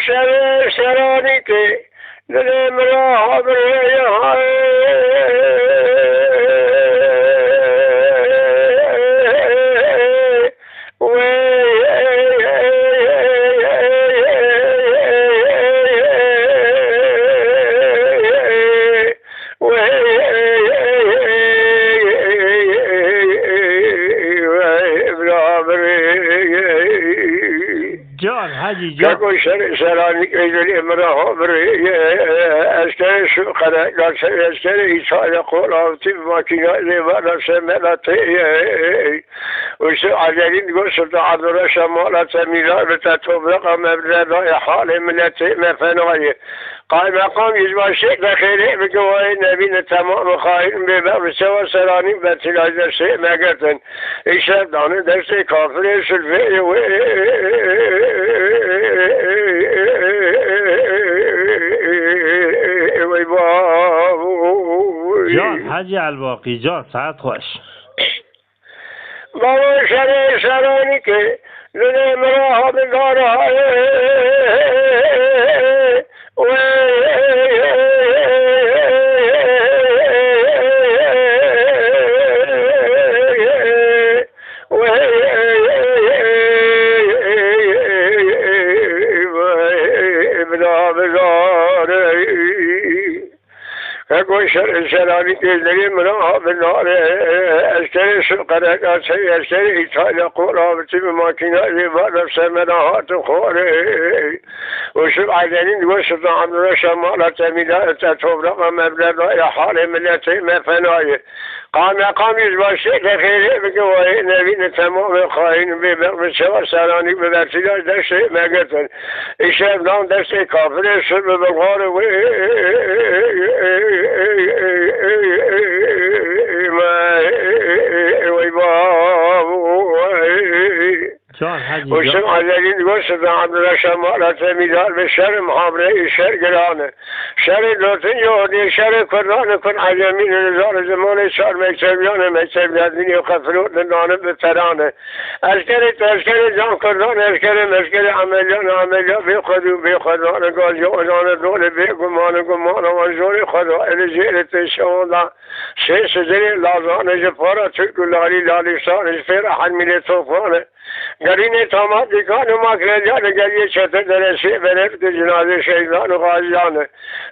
شب سرانی که دل مرا بره جان حاجی جان كل سراني كيدل امراه بري استر شو قرا استر يسال يقول اوتي ماكينه لما سملتي وش عجلين قصد عبد الرشمال تميلا بتتوبق مبدا حال ملتي مفناي قال مقام يجمع شيء داخلي بقوى النبي تمام خائن بباب سوى سراني بتلاج درسي ما قلتن إيشاد دان درسي كافر سلفي جان حاجی الباقی جان ساعت خوش بابا شر سرانی که دل مرا بداره كل سراني كذلك منها بالنار أشتري سقرك أشتري إيطاليا قرابة بماكينة لبعض سمنها تخوري وشو عدنين وسط عن رشمالة تميلة تتفرق مبلغ يا حال ملتي ما فناي قام يزباشي لخيري بقوائي نبينا تمام خائن ببقى سوى سراني ببرتلاج دشتي ما قتل إشاب نام دشتي كافر سر ببغار وشم عزيزين قصد عبد الرشمال تميلال بشر محامرة شر قرانه شر دوتن يهودي شر قرآن كن عجمين نزار زمان شر مكتبيان مكتب لدني وقفلوت لنانه بترانه أشكري جان قرآن أشكري عمليان بخدان قال يوزان دول بقمان وانجور خدا الجيل تشون سيسجري لازان جفارة تلك لالي سان فرح من توفانه گرین تمام دیکان ما کردن گریه چطور درسی برفت جنازه شهیدان و غازیان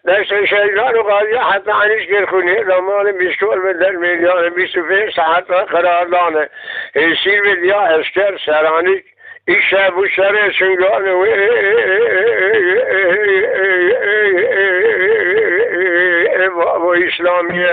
دست شهیدان و غازیان حتی عنیش گرخونه زمان بیشتر به در میلیان 25 ساعت قراردانه سیر به دیا اسکر سرانیک ایشه بو شر سنگان و اسلامیه